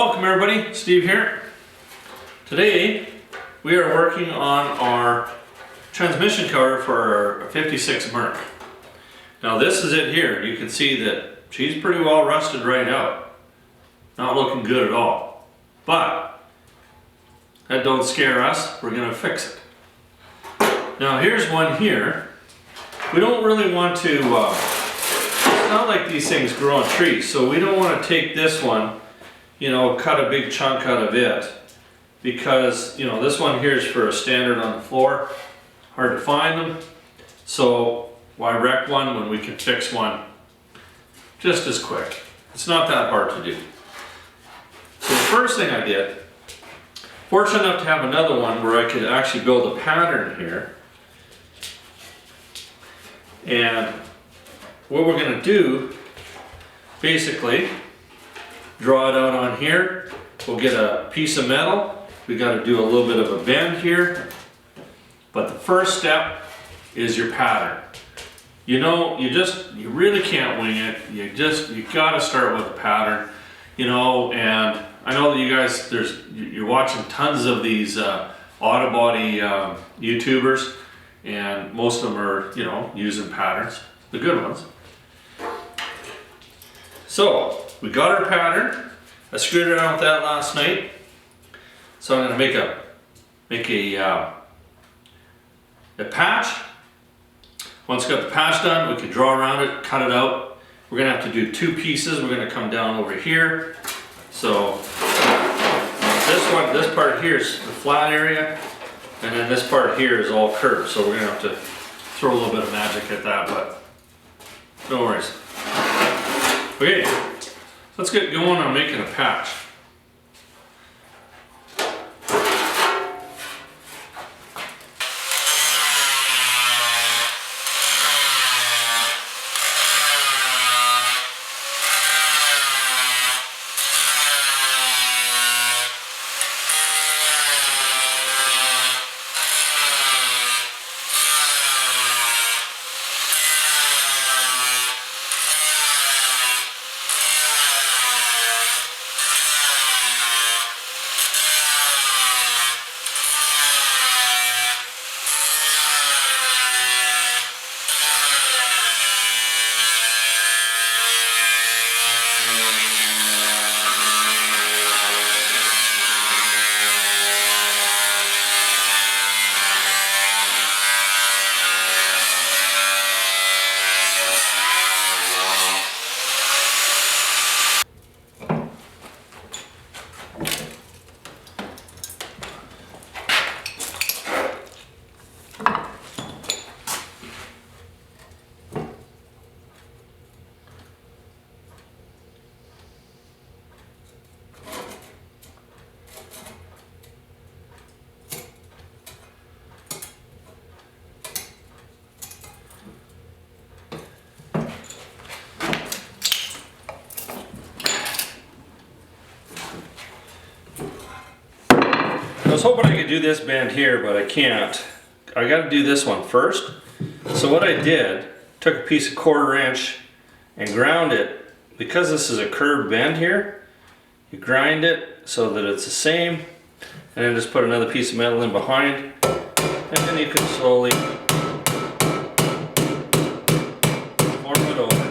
Welcome everybody, Steve here. Today we are working on our transmission cover for our 56 Merc. Now this is it here. You can see that she's pretty well rusted right out. Not looking good at all. But that don't scare us, we're gonna fix it. Now here's one here. We don't really want to, it's not like these things grow on trees, so we don't want to take this one, cut a big chunk out of it, because this one here is for a standard on the floor, hard to find them, so why wreck one when we can fix one just as quick. It's not that hard to do. So the first thing I did, fortunate enough to have another one where I could actually build a pattern here, and what we're going to do, basically draw it out on here. We'll get a piece of metal. We got to do a little bit of a bend here, but the first step is your pattern. You really can't wing it. You got to start with a pattern, and I know that you guys, you're watching tons of these auto body YouTubers, and most of them are using patterns, the good ones. So we got our pattern. I screwed around with that last night. So I'm going to make a patch. Once we got the patch done, we can draw around it, cut it out. We're going to have to do two pieces. We're going to come down over here. So this part here is the flat area, and then this part here is all curved. So we're going to have to throw a little bit of magic at that, but no worries. Okay, let's get going on making a patch. I was hoping I could do this bend here, but I can't. I got to do this one first. So what I did, took a piece of 1/4 inch and ground it. Because this is a curved bend here, you grind it so that it's the same, and then just put another piece of metal in behind, and then you can slowly form it over.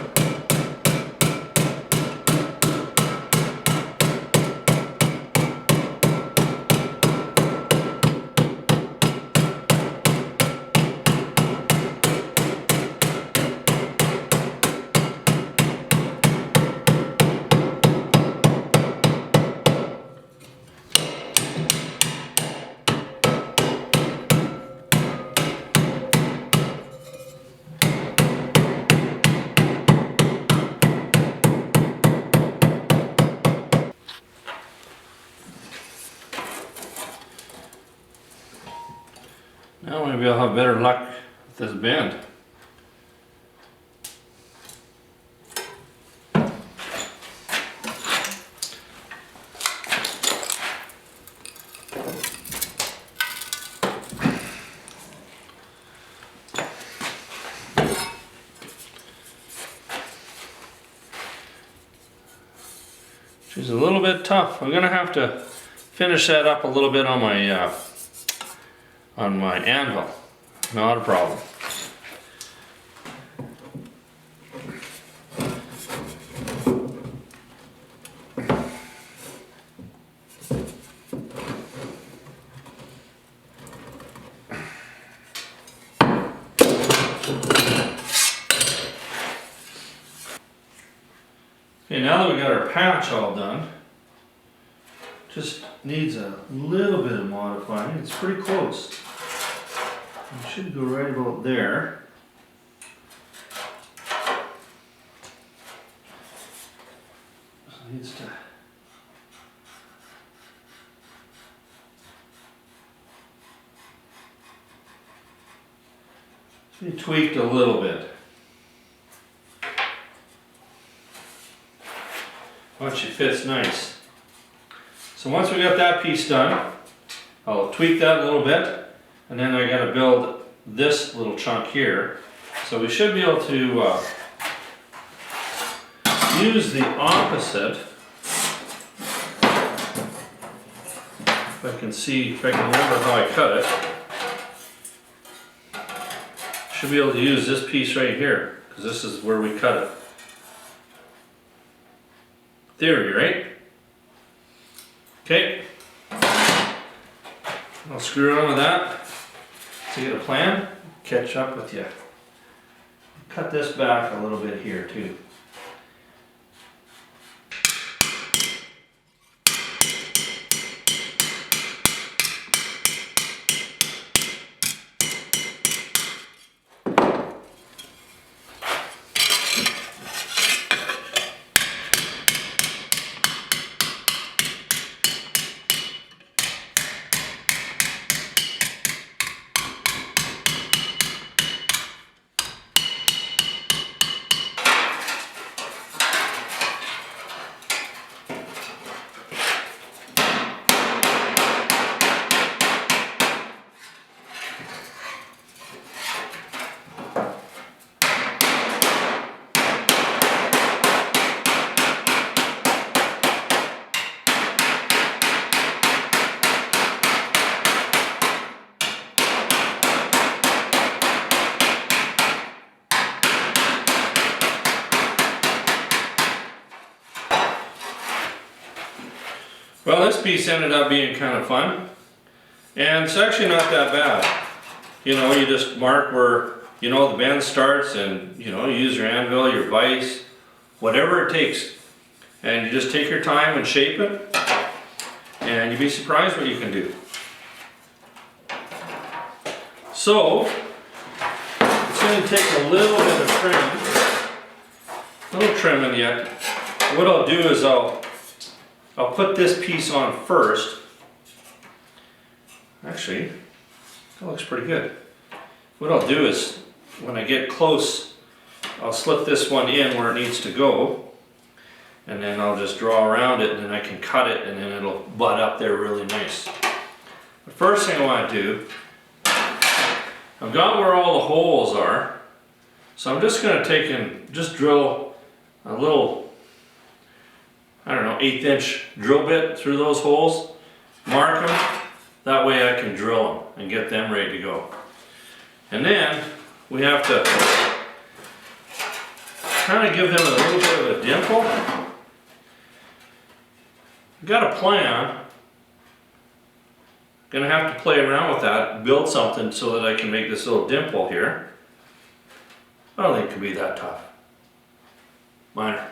Now maybe I'll have better luck with this bend. She's a little bit tough. I'm gonna have to finish that up a little bit on my anvil. Not a problem. Okay, now that we got our patch all done, just needs a little bit of modifying. It's pretty close. It should go right about there. So it needs to. It's been tweaked a little bit. Once it fits nice. So once we got that piece done, I'll tweak that a little bit, and then I got to build this little chunk here. So we should be able to use the opposite. If I can see, if I can remember how I cut it. Should be able to use this piece right here, because this is where we cut it. Theory, right? Okay. I'll screw on with that to get a plan. Catch up with you. Cut this back a little bit here too. Well, this piece ended up being kind of fun, and it's actually not that bad. You know, you just mark where, you know, the bend starts, and, you know, you use your anvil, your vise, whatever it takes. And you just take your time and shape it, and you'd be surprised what you can do. So, it's going to take a little bit of trimming yet. What I'll do is I'll put this piece on first. Actually, that looks pretty good. What I'll do is, when I get close, I'll slip this one in where it needs to go, and then I'll just draw around it, and then I can cut it, and then it'll butt up there really nice. The first thing I want to do, I've got where all the holes are, so I'm just going to take and just drill a little, I don't know, 1/8 inch drill bit through those holes, mark them, that way I can drill them and get them ready to go. And then we have to kind of give them a little bit of a dimple. I've got a plan. Gonna have to play around with that, build something so that I can make this little dimple here. I don't think it can be that tough. Minor.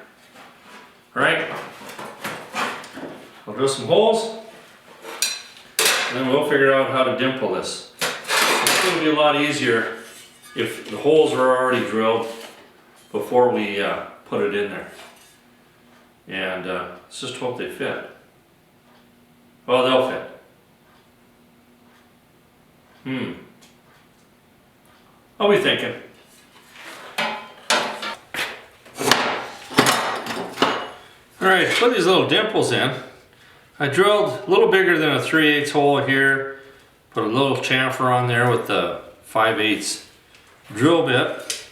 Alright, I'll drill some holes, and then we'll figure out how to dimple this. It's going to be a lot easier if the holes are already drilled before we put it in there. And let's just hope they fit. Well, they'll fit. I'll be thinking. Alright, put these little dimples in. I drilled a little bigger than a 3/8 hole here. Put a little chamfer on there with the 5/8 drill bit.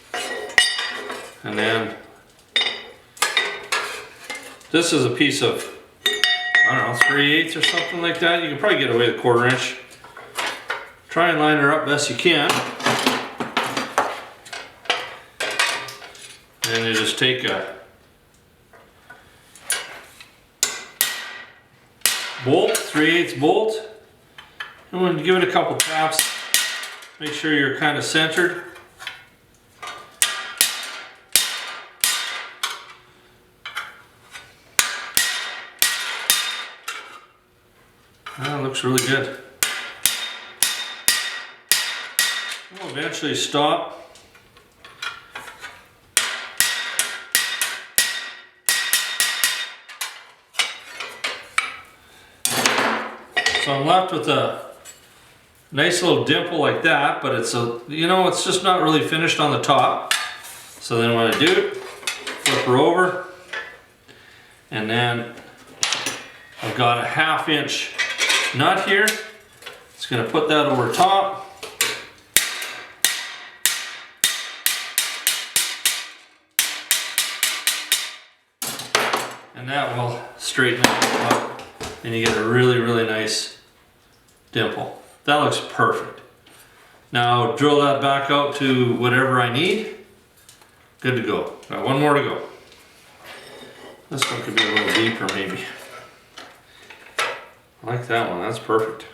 And then this is a piece of I don't know, 3/8 or something like that. You can probably get away with 1/4 inch. Try and line her up best you can. And you just take a bolt, 3/8 bolt, and we'll give it a couple taps. Make sure you're kind of centered. That looks really good. We'll eventually stop. So I'm left with a nice little dimple like that, but it's a, you know, it's just not really finished on the top. So then what I do, flip her over, and then I've got a 1/2 inch nut here. Just gonna put that over top. And that will straighten it up, and you get a really, really nice dimple. That looks perfect. Now drill that back out to whatever I need. Good to go. Got one more to go. This one could be a little deeper maybe. I like that one, that's perfect.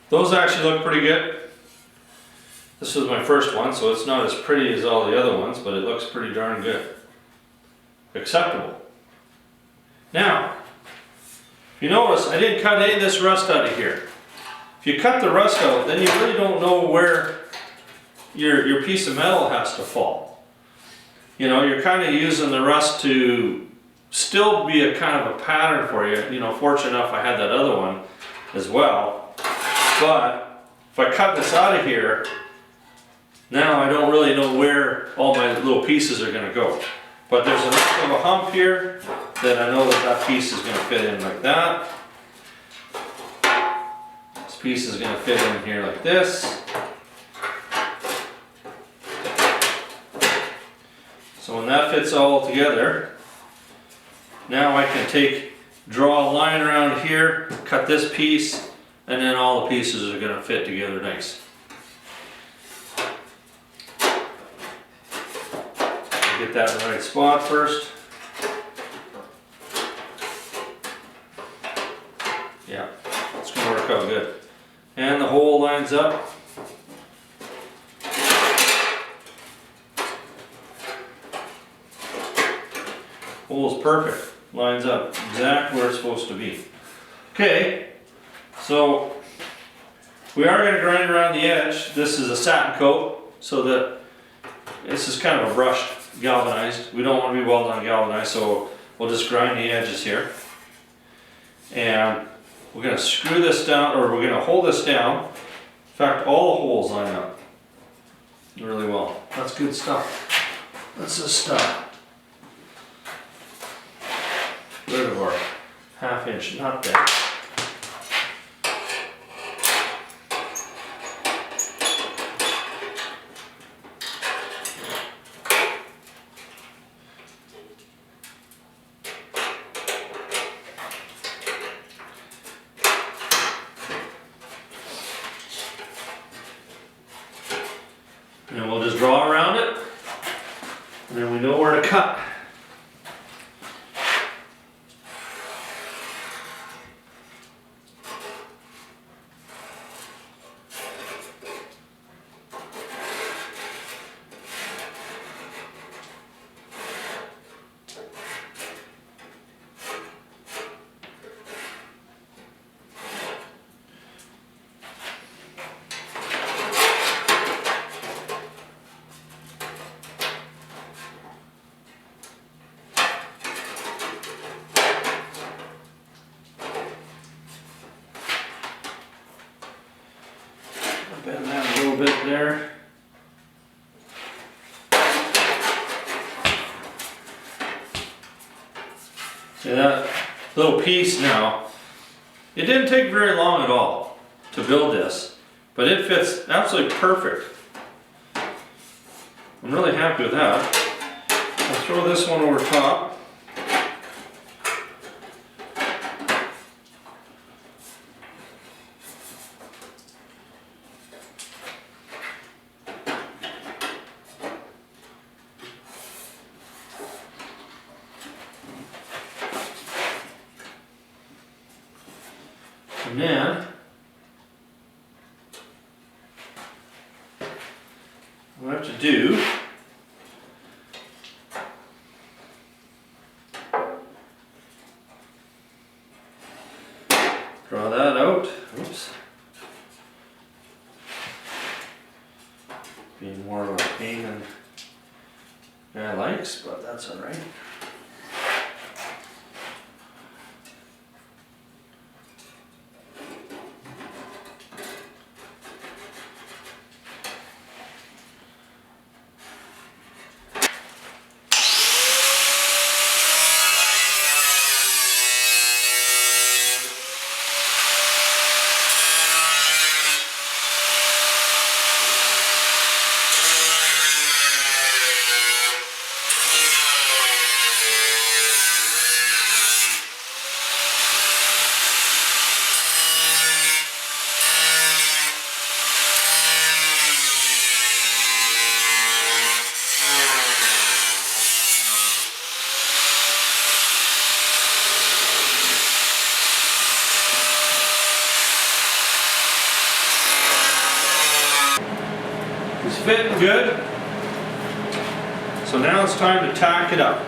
Those actually look pretty good. This was my first one, so it's not as pretty as all the other ones, but it looks pretty darn good. Acceptable. Now, if you notice, I didn't cut any of this rust out of here. If you cut the rust out, then you really don't know where your piece of metal has to fall. You know, you're kind of using the rust to still be a kind of a pattern for you. You know, fortunate enough I had that other one as well. But if I cut this out of here, now I don't really know where all my little pieces are going to go. But there's enough of a hump here that I know that that piece is going to fit in like that. This piece is going to fit in here like this. So when that fits all together, now I can draw a line around here, cut this piece, and then all the pieces are going to fit together nice. Get that in the right spot first. Yeah, it's going to work out good. And the hole lines up. Hole's perfect. Lines up exactly where it's supposed to be. Okay. So we are going to grind around the edge. This is a satin coat, so that this is kind of a brushed galvanized. We don't want to be well done galvanized, so we'll just grind the edges here. And we're going to screw this down, or we're going to hold this down. In fact, all the holes line up really well. That's good stuff. That's the stuff. Rid of our 1/2 inch nut there. And we'll just draw around it, and then we know where to cut. Bend that a little bit there. See that? little piece now. It didn't take very long at all to build this, but it fits absolutely perfect. I'm really happy with that. I'll throw this one over top. And then what I have to do draw that out. Oops. Being more of a pain than I likes, but that's alright. It's fitting good. So now it's time to tack it up.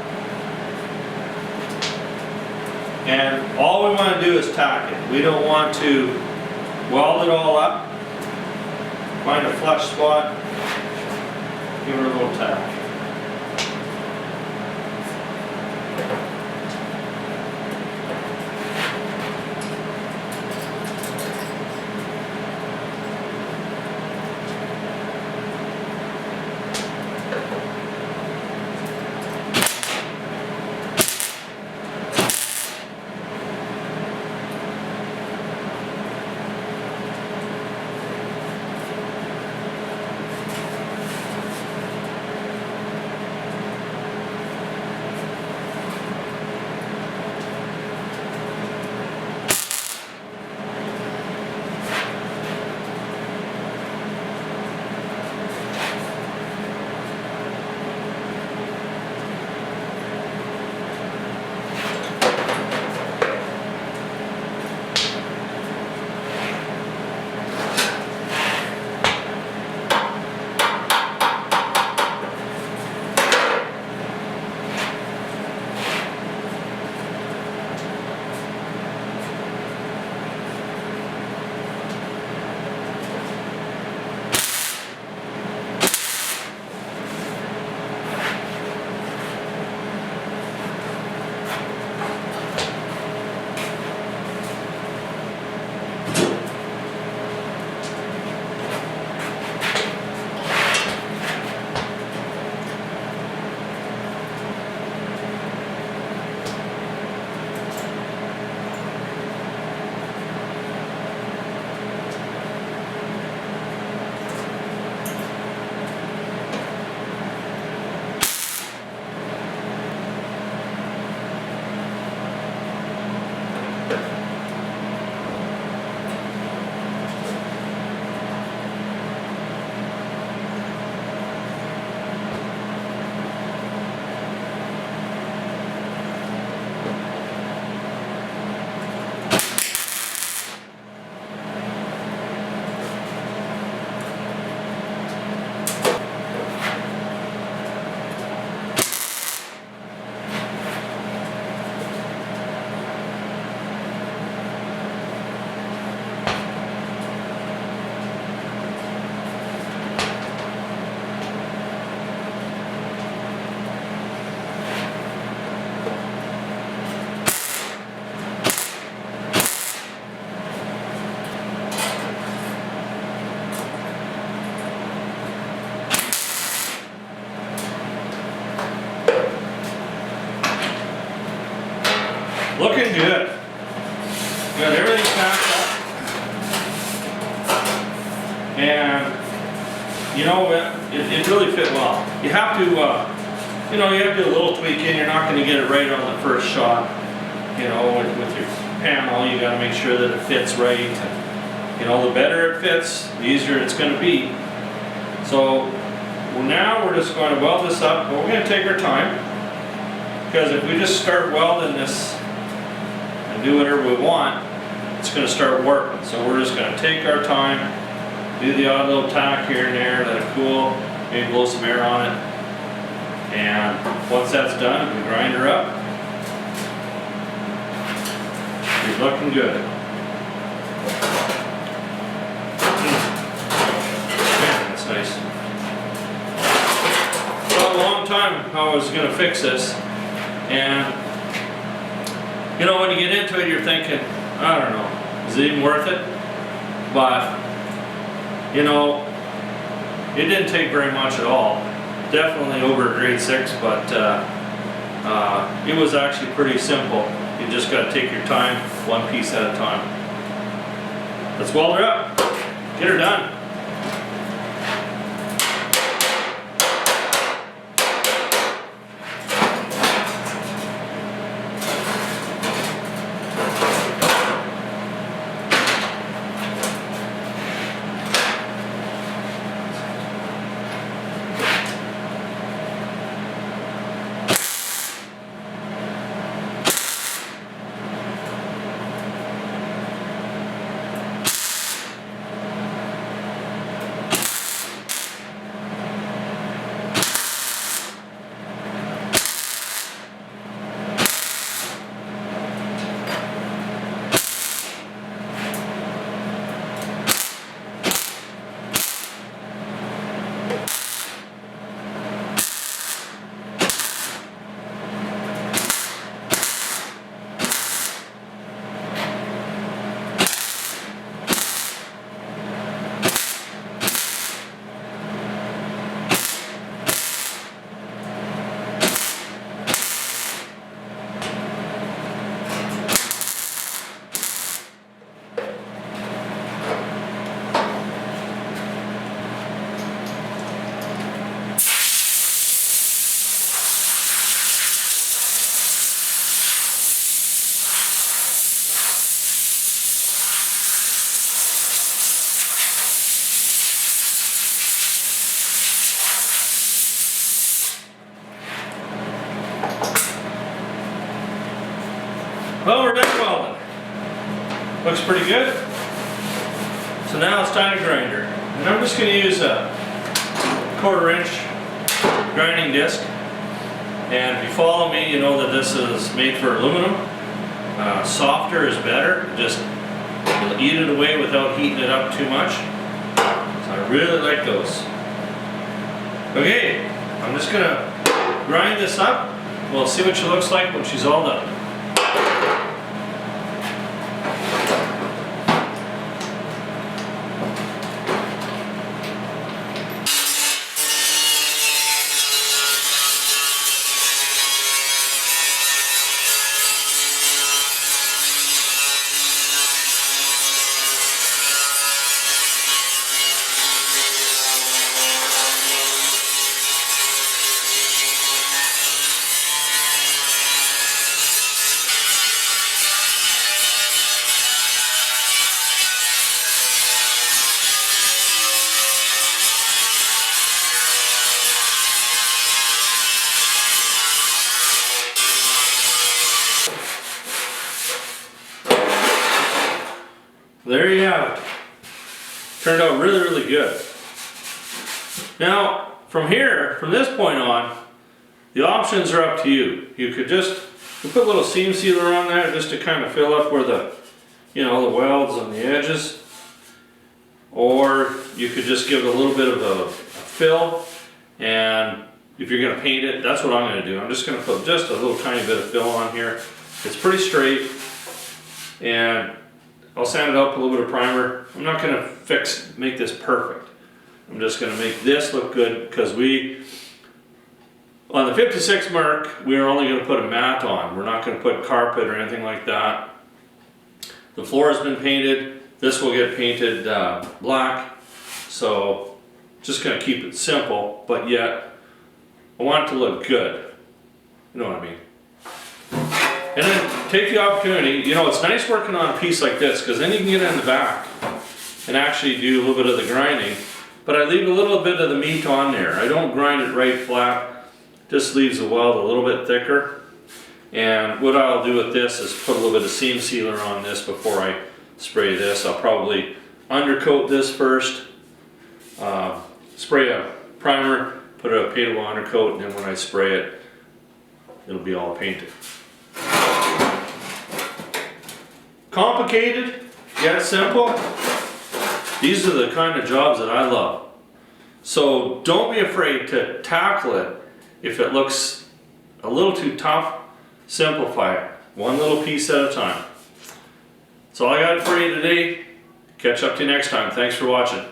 And all we want to do is tack it. We don't want to weld it all up. Find a flush spot, give it a little tack. Looking good. Got everything packed up. And you know, it really fit well. You have to, you know, you have to do a little tweaking. You're not going to get it right on the first shot. You know, with your panel, you got to make sure that it fits right. And, you know, the better it fits, the easier it's going to be. So now we're just going to weld this up, but we're going to take our time, because if we just start welding this and do whatever we want, it's going to start warping. So we're just going to take our time, do the odd little tack here and there, let it cool, maybe blow some air on it, and once that's done, we grind her up. She's looking good. Man, that's nice. A long time I was going to fix this, and you know, when you get into it, you're thinking, I don't know, is it even worth it? But you know, it didn't take very much at all. Definitely over a grade 6, but it was actually pretty simple. You just got to take your time, one piece at a time. Let's weld her up, get her done. Well, we're done welding. Looks pretty good. So now it's time to grind her. And I'm just going to use a 1/4 inch grinding disc. And if you follow me, you know that this is made for aluminum. Softer is better. Just you'll eat it away without heating it up too much. So I really like those. Okay, I'm just going to grind this up. We'll see what she looks like when she's all done. There you have it. Turned out really, really good. Now, from this point on, the options are up to you. You could just put a little seam sealer on there just to kind of fill up where the, you know, the welds on the edges. Or you could just give it a little bit of a fill, and if you're going to paint it, that's what I'm going to do. I'm just going to put just a little tiny bit of fill on here. It's pretty straight, and I'll sand it up with a little bit of primer. I'm not going to make this perfect. I'm just going to make this look good, because we On the 56 Merc, we are only going to put a mat on. We're not going to put carpet or anything like that. The floor has been painted. This will get painted black. So just going to keep it simple, but yet I want it to look good. You know what I mean? And then take the opportunity, you know, it's nice working on a piece like this because then you can get in the back and actually do a little bit of the grinding. But I leave a little bit of the meat on there. I don't grind it right flat. Just leaves the weld a little bit thicker. And what I'll do with this is put a little bit of seam sealer on this before I spray this. I'll probably undercoat this first, spray a primer, put a paintable undercoat, and then when I spray it, it'll be all painted. Complicated, yet simple. These are the kind of jobs that I love. So don't be afraid to tackle it. If it looks a little too tough, simplify it. One little piece at a time. That's all I got for you today. Catch up to you next time. Thanks for watching.